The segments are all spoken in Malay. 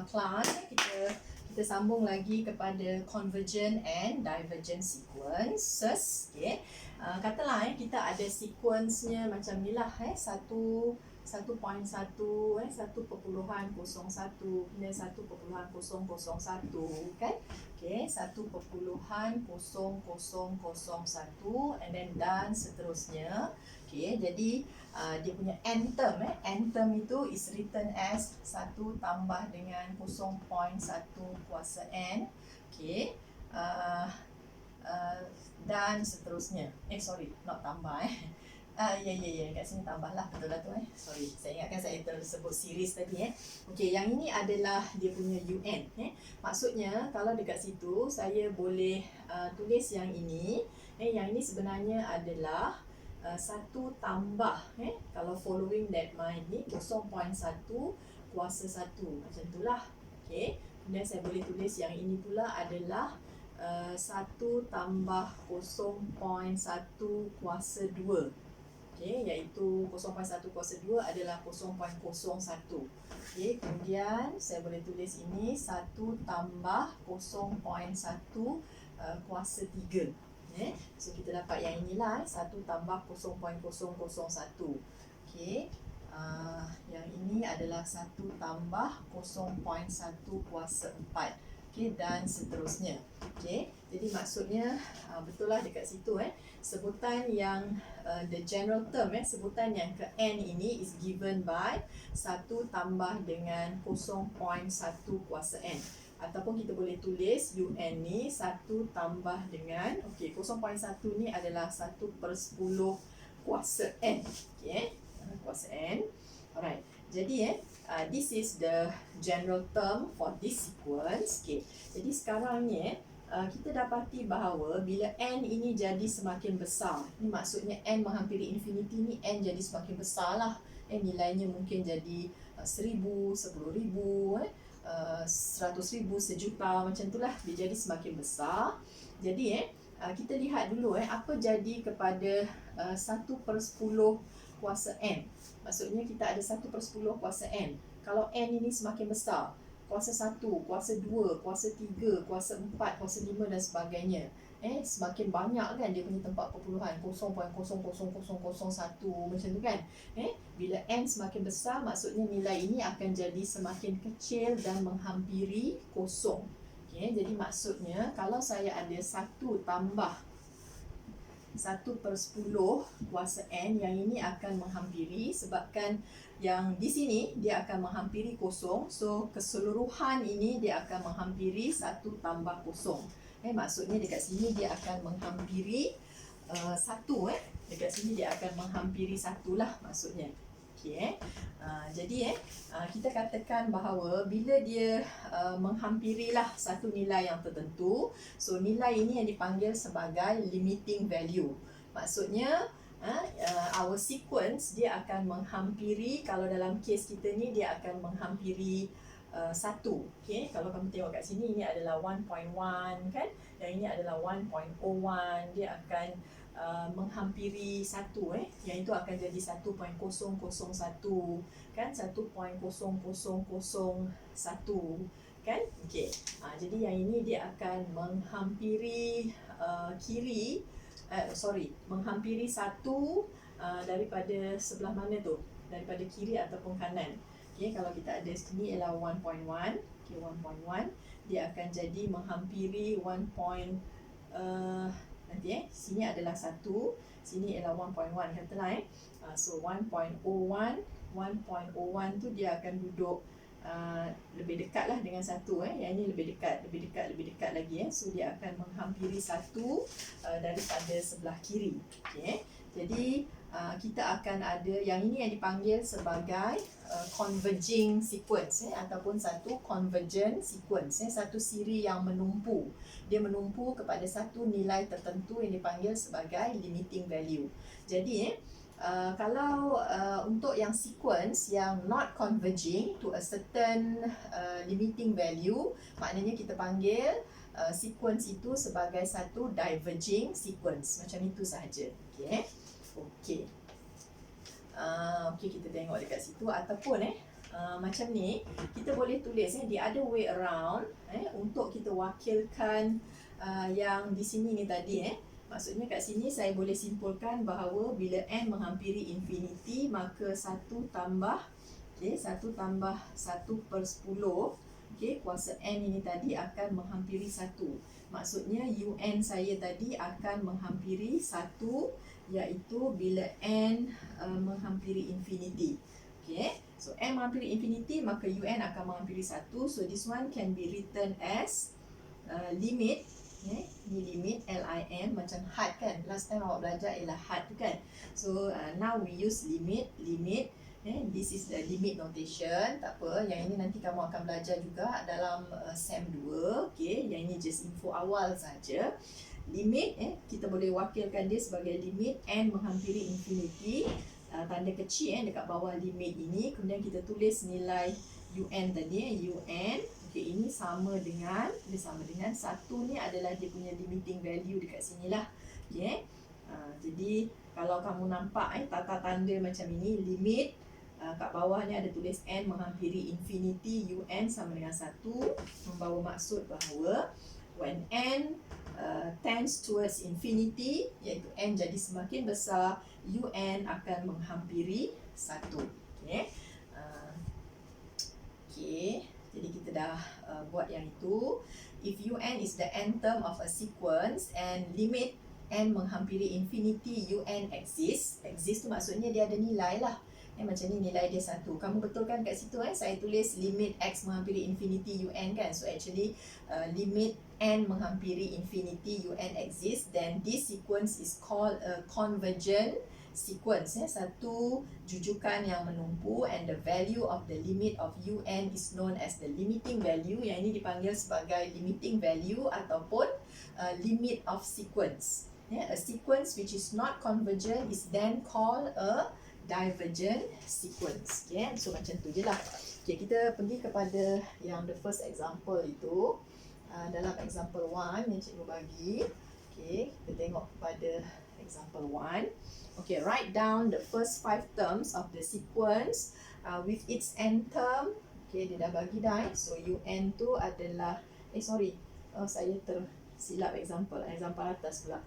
class kita sambung lagi kepada convergent and divergent sequences. Okay. Katalah kita ada sequence-nya macam ni lah, 1.1, 1.01, kemudian 1.001 kan. Okay, 1.0001 and then dan seterusnya. Okay, jadi dia punya n term, n term itu is written as 1 tambah dengan 0.1 kuasa n. Okay, dan seterusnya. Sorry, not tambah ya, kat sini tambah lah, betul lah tu Sorry, saya ingatkan saya tersebut series tadi Okey, yang ini adalah dia punya UN Maksudnya kalau dekat situ saya boleh tulis yang ini. Yang ini sebenarnya adalah 1 tambah kalau following that mind ni 0.1 kuasa 1 macam itulah. Okey, kemudian saya boleh tulis yang ini pula adalah 1 tambah 0.1 kuasa 2. Okay, iaitu 0.1 kuasa 2 adalah 0.01. Okay, kemudian saya boleh tulis ini 1 tambah 0.1 kuasa 3. Okay, so kita dapat yang inilah 1 tambah 0.001. Okay, yang ini adalah 1 tambah 0.1 kuasa 4. Okay, dan seterusnya. Okay, jadi maksudnya betul lah dekat situ sebutan yang the general term sebutan yang ke n ini is given by 1 tambah dengan 0.1 kuasa n, ataupun kita boleh tulis un ni 1 tambah dengan 0.1 ni adalah 1/10 kuasa n. Okay, kuasa n. Alright, jadi this is the general term for this sequence. Okay, jadi sekarang ni kita dapati bahawa bila n ini jadi semakin besar, ini maksudnya n menghampiri infinity ni, n jadi semakin besar lah. Nilainya mungkin jadi 1000, 10,000, 100,000, sejuta, macam itulah. Dia jadi semakin besar. Jadi kita lihat dulu apa jadi kepada 1/10 kuasa n. Maksudnya kita ada 1/10 kuasa n. Kalau n ini semakin besar, kuasa 1, kuasa 2, kuasa 3, kuasa 4, kuasa 5 dan sebagainya, semakin banyak kan dia punya tempat perpuluhan, 0.00001 macam tu kan. Bila n semakin besar, maksudnya nilai ini akan jadi semakin kecil dan menghampiri kosong. Okay, jadi maksudnya kalau saya ada 1 tambah 1/10 kuasa n, yang ini akan menghampiri, sebabkan yang di sini dia akan menghampiri kosong. So keseluruhan ini dia akan menghampiri 1 tambah kosong. Maksudnya dekat sini dia akan menghampiri 1 dekat sini dia akan menghampiri 1 lah maksudnya. Okay, jadi kita katakan bahawa bila dia menghampirilah satu nilai yang tertentu, so nilai ini yang dipanggil sebagai limiting value. Maksudnya our sequence dia akan menghampiri, kalau dalam kes kita ni dia akan menghampiri 1. Okay, kalau kamu tengok kat sini, ini adalah 1.1 kan, yang ini adalah 1.01. Dia akan menghampiri 1 yang itu akan jadi 1.001 kan, 1.0001 kan. Okey, jadi yang ini dia akan menghampiri menghampiri 1 daripada sebelah mana tu, daripada kiri ataupun kanan. Okey, kalau kita ada sini ialah 1.1. Okey, 1.1 dia akan jadi menghampiri 1. Nanti sini adalah 1, sini ialah 1.1 katalah so 1.01 tu dia akan duduk lebih dekat lah dengan 1 yang ini lebih dekat lagi so dia akan menghampiri 1 daripada sebelah kiri. Okay, jadi kita akan ada yang ini yang dipanggil sebagai converging sequence ataupun satu convergent sequence, satu siri yang menumpu. Dia menumpu kepada satu nilai tertentu yang dipanggil sebagai limiting value. Jadi kalau untuk yang sequence yang not converging to a certain limiting value, maknanya kita panggil sequence itu sebagai satu diverging sequence. Macam itu sahaja. Okey, kita tengok dekat situ. Ataupun macam ni, kita boleh tulis the other way around untuk kita wakilkan yang di sini ni tadi Maksudnya kat sini saya boleh simpulkan bahawa bila n menghampiri infinity, maka 1 tambah 1 tambah 1 per 10 kuasa n ini tadi akan menghampiri 1. Maksudnya un saya tadi akan menghampiri 1, iaitu bila n menghampiri infinity. So n menghampiri infinity, maka un akan menghampiri 1. So this one can be written as limit. Ni limit LIM macam had kan. Last time awak belajar ialah had kan. So now we use limit. This is the limit notation. Tak apa, yang ini nanti kamu akan belajar juga dalam SEM 2. Yang ini just info awal saja. Limit kita boleh wakilkan dia sebagai limit n menghampiri infinity. Tanda kecil dekat bawah limit ini. Kemudian kita tulis nilai un tadi un. Ini sama dengan 1 ni adalah dia punya limiting value dekat sini lah. Jadi kalau kamu nampak tata tanda macam ini, limit kat bawah ni ada tulis n menghampiri infinity, un sama dengan 1, membawa maksud bahawa when n tends towards infinity, iaitu n jadi semakin besar, un akan menghampiri 1. Jadi kita dah buat yang itu. If un is the n term of a sequence and limit n menghampiri infinity, un exists. Exist tu maksudnya dia ada nilai lah. Macam ni nilai dia 1. Kamu betulkan kat situ saya tulis limit x menghampiri infinity un kan. So actually limit n menghampiri infinity un exists. Then this sequence is called a convergent sequence. Satu jujukan yang menumpu, and the value of the limit of un is known as the limiting value. Yang ini dipanggil sebagai limiting value ataupun limit of sequence. A sequence which is not convergent is then called a divergent sequence. So macam tu je lah. Kita pergi kepada yang the first example itu. Dalam example 1 yang cikgu bagi, kita tengok kepada example 1. Write down the first 5 terms of the sequence with its n term. Dia dah bagi dah. So un tu adalah saya tersilap example atas pula.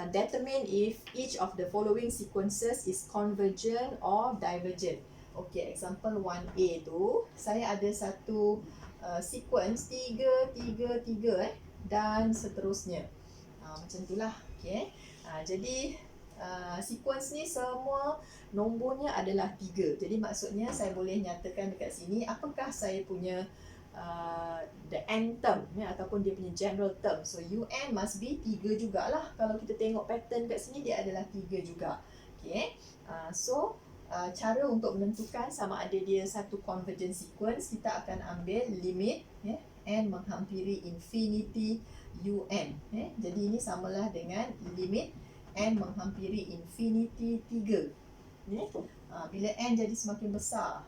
Determine if each of the following sequences is convergent or divergent. Example 1A tu, saya ada satu sequence 3, 3, 3 dan seterusnya. Macam itulah. Jadi sequence ni semua nombornya adalah 3. Jadi maksudnya saya boleh nyatakan dekat sini apakah saya punya the n term ataupun dia punya general term. So un must be 3 jugalah. Kalau kita tengok pattern kat sini dia adalah 3 juga. So cara untuk menentukan sama ada dia satu convergent sequence, kita akan ambil limit n menghampiri infinity un. Jadi ini samalah dengan limit n menghampiri infinity 3. Bila n jadi semakin besar,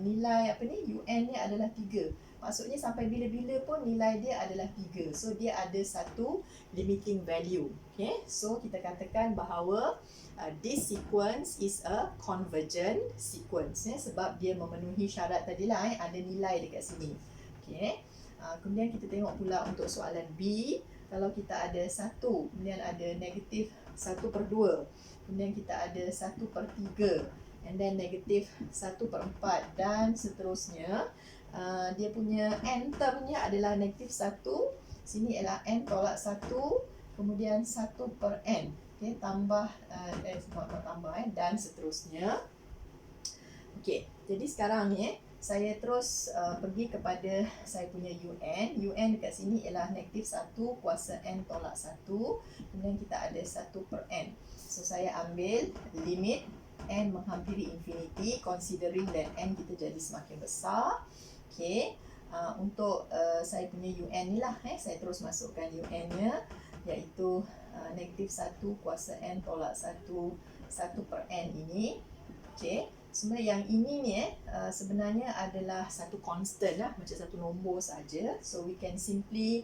nilai un ni adalah 3. Maksudnya sampai bila-bila pun nilai dia adalah 3. So dia ada satu limiting value. So kita katakan bahawa this sequence is a convergent sequence sebab dia memenuhi syarat tadilah, ada nilai dekat sini. Kemudian kita tengok pula untuk soalan B. Kalau kita ada 1, kemudian ada negatif 1/2, kemudian kita ada 1/3, and then negatif 1/4 dan seterusnya. Dia punya n termnya adalah negatif 1. Sini ialah n tolak 1, kemudian 1/n. Tambah dan seterusnya. Jadi sekarang ni saya terus pergi kepada saya punya un. Un dekat sini ialah negatif 1 kuasa n tolak 1. Kemudian kita ada 1/n. So saya ambil limit n menghampiri infinity, considering that n kita jadi semakin besar. Untuk saya punya un ni lah, saya terus masukkan un nya, iaitu negatif 1 kuasa n tolak 1, 1/n ini. Sebenarnya yang ini ni sebenarnya adalah satu constant lah, macam satu nombor saja. So we can simply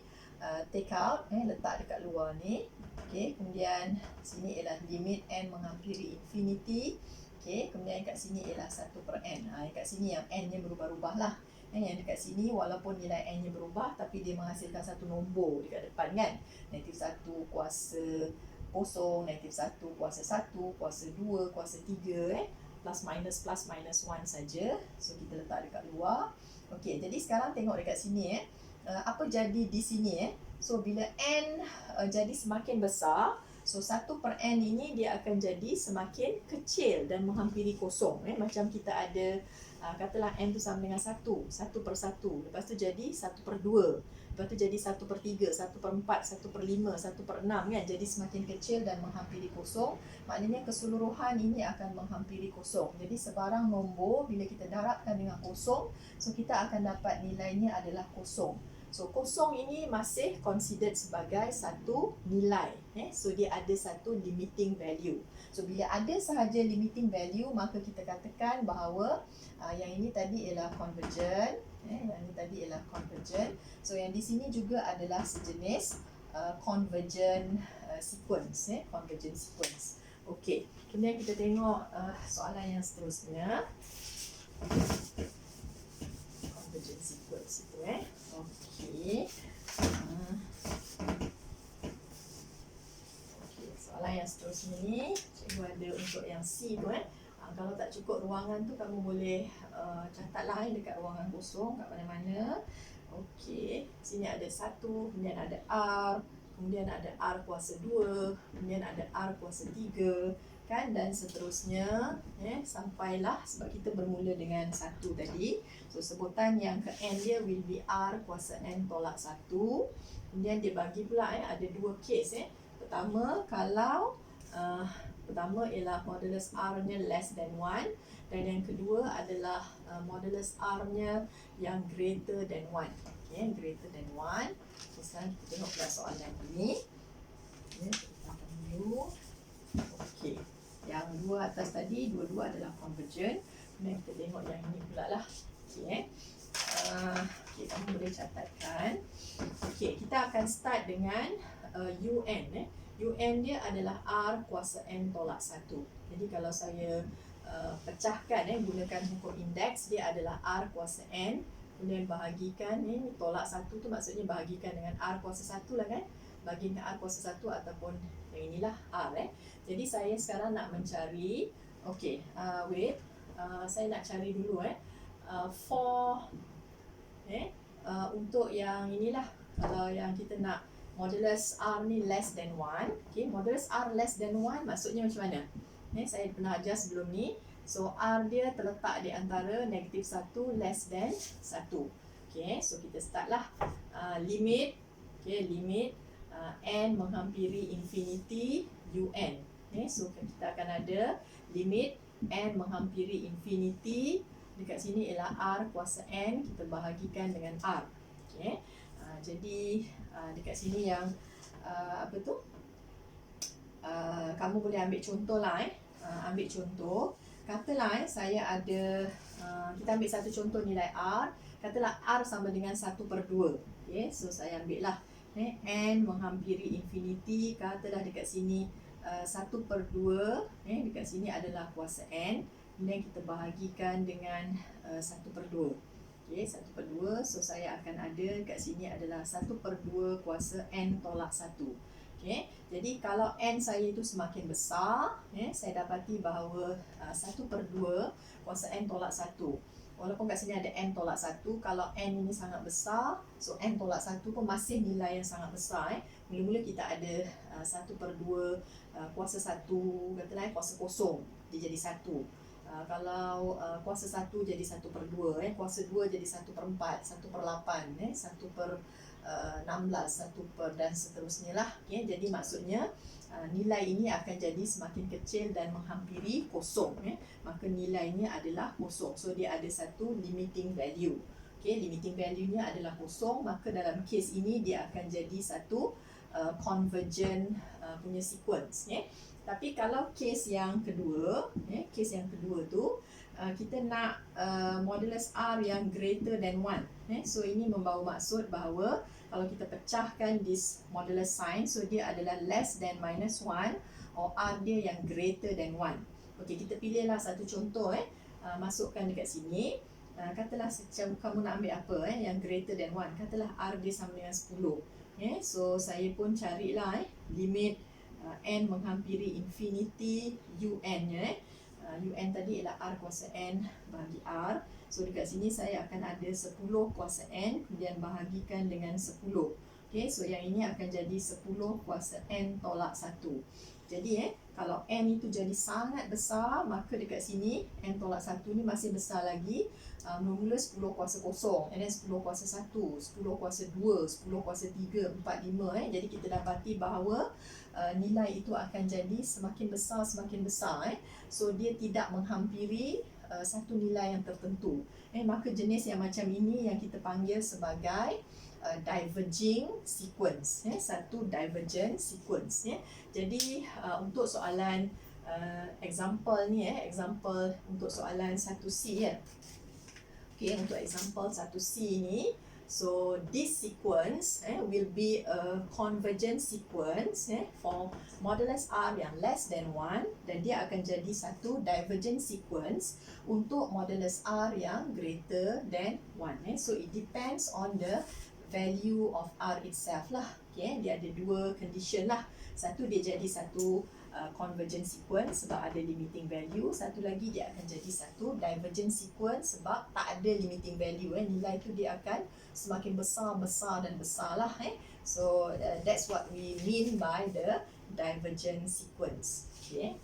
take out, letak dekat luar ni. Kemudian sini ialah limit n menghampiri infinity. Okey, kemudian kat sini ialah 1 per n. Yang kat sini yang n-nya berubah-ubah lah. Yang dekat sini walaupun nilai n-nya berubah tapi dia menghasilkan satu nombor dekat depan kan. -1 kuasa kosong, -1 kuasa 1, kuasa 2, kuasa 3 plus minus 1 saja. So kita letak dekat luar. Okey, jadi sekarang tengok dekat sini apa jadi di sini So bila n jadi semakin besar, so 1 per n ini dia akan jadi semakin kecil dan menghampiri kosong. Macam kita ada katalah n tu sama dengan 1 per 1. Lepas tu jadi 1 per 2. Lepas tu jadi 1 per 3, 1 per 4, 1 per 5, 1 per 6 kan. Jadi semakin kecil dan menghampiri kosong. Maknanya keseluruhan ini akan menghampiri kosong. Jadi sebarang nombor bila kita darabkan dengan kosong, so kita akan dapat nilainya adalah kosong. So kosong ini masih considered sebagai satu nilai. So dia ada satu limiting value. So bila ada sahaja limiting value, maka kita katakan bahawa yang ini tadi ialah convergent. Yang ini tadi ialah convergent. So yang di sini juga adalah sejenis convergent sequence. Convergent sequence. Okey. Kemudian kita tengok soalan yang seterusnya. Convergent sequence itu Okey. Okey, soalan yang seterusnya ni cikgu ada untuk yang C tu kalau tak cukup ruangan tu kamu boleh catatlah dekat ruangan kosong kat mana-mana. Okey, sini ada 1, kemudian ada R, kemudian ada R kuasa 2, kemudian ada R kuasa 3 kan, dan seterusnya sampailah, sebab kita bermula dengan 1 tadi. So sebutan yang ke n dia will be R kuasa n tolak 1. Kemudian dia bagi pula ada dua case Pertama, kalau pertama ialah modulus R-nya less than 1, dan yang kedua adalah modulus R-nya yang greater than 1. Okay, greater than 1. So, sekarang kita tengok pula soalan ini. Kita akan dulu. Okey. Yang dua atas tadi, dua-dua adalah convergent. Kemudian kita tengok yang ini pula lah. Okey. Okay, kamu boleh catatkan. Okey, kita akan start dengan UN. UN dia adalah R kuasa N tolak 1. Jadi kalau saya pecahkan gunakan hukum indeks, dia adalah R kuasa N. Kemudian bahagikan tolak 1 tu maksudnya bahagikan dengan R kuasa 1 lah kan. Bahagikan R kuasa 1 ataupun yang inilah R Jadi saya sekarang nak mencari saya nak cari dulu for untuk yang inilah, kalau yang kita nak modulus R ni less than 1. Okay, modulus R less than 1 maksudnya macam mana? Saya pernah ajar sebelum ni. So R dia terletak di antara -1 less than 1. Okay, so kita start lah. Limit n menghampiri infinity UN. So kita akan ada limit n menghampiri infinity. Dekat sini ialah R kuasa N, kita bahagikan dengan R. Okay. Jadi dekat sini yang kamu boleh ambil contoh lah ambil contoh. Katalah saya ada kita ambil satu contoh nilai R. Katalah R sama dengan 1 per 2. Okay. So saya ambil lah N menghampiri infinity. Katalah dekat sini 1 per 2. Dekat sini adalah kuasa N. Kemudian kita bahagikan dengan 1 per 2. Okay, 1 per 2. So saya akan ada kat sini adalah 1 per 2 kuasa N tolak 1. Okay, jadi kalau N saya itu semakin besar, saya dapati bahawa 1 per 2 kuasa N tolak 1. Walaupun kat sini ada N tolak 1, kalau N ini sangat besar, so N tolak 1 pun masih nilai yang sangat besar. Mula-mula kita ada 1 per 2 kuasa 1, katalah kuasa kosong, dia jadi 1. Kalau kuasa 1 jadi 1 per 2, kuasa 2 jadi 1 per 4, 1 per 8, 1 per 16, 1 per dan seterusnya lah. Jadi maksudnya nilai ini akan jadi semakin kecil dan menghampiri kosong. Maka nilainya adalah kosong. So dia ada satu limiting value. Limiting value-nya adalah kosong. Maka dalam kes ini dia akan jadi satu convergent punya sequence. Tapi kalau kes yang kedua, tu kita nak modulus R yang greater than 1. So ini membawa maksud bahawa kalau kita pecahkan this modulus sign, so dia adalah less than -1 or R dia yang greater than 1. Okey, kita pilihlah satu contoh masukkan dekat sini. Katalah macam kamu nak ambil apa yang greater than 1. Katalah R dia sama dengan 10. So saya pun carilah limit n menghampiri infinity un nya un tadi ialah R kuasa n bagi R. So dekat sini saya akan ada 10 kuasa n kemudian bahagikan dengan 10. Okay, so yang ini akan jadi 10 kuasa n tolak 1. Jadi kalau n itu jadi sangat besar, maka dekat sini n tolak 1 ni masih besar lagi. Mula-mula 10 kuasa kosong, and then 10 kuasa 1, 10 kuasa 2, 10 kuasa 3, 4, 5. Jadi kita dapati bahawa nilai itu akan jadi semakin besar. So dia tidak menghampiri satu nilai yang tertentu. Maka jenis yang macam ini yang kita panggil sebagai diverging sequence. Satu divergent sequence. Jadi untuk soalan example ni example untuk soalan 1C Okay, untuk example 1C ni, so this sequence will be a convergent sequence for modulus R yang less than 1, dan dia akan jadi satu divergent sequence untuk modulus R yang greater than 1. So it depends on the value of R itself lah. Okay, dia ada dua condition lah. Satu, dia jadi satu convergent sequence sebab ada limiting value. Satu lagi, dia akan jadi satu divergent sequence sebab tak ada limiting value. Nilai tu dia akan semakin besar lah. So that's what we mean by the divergent sequence. Okay.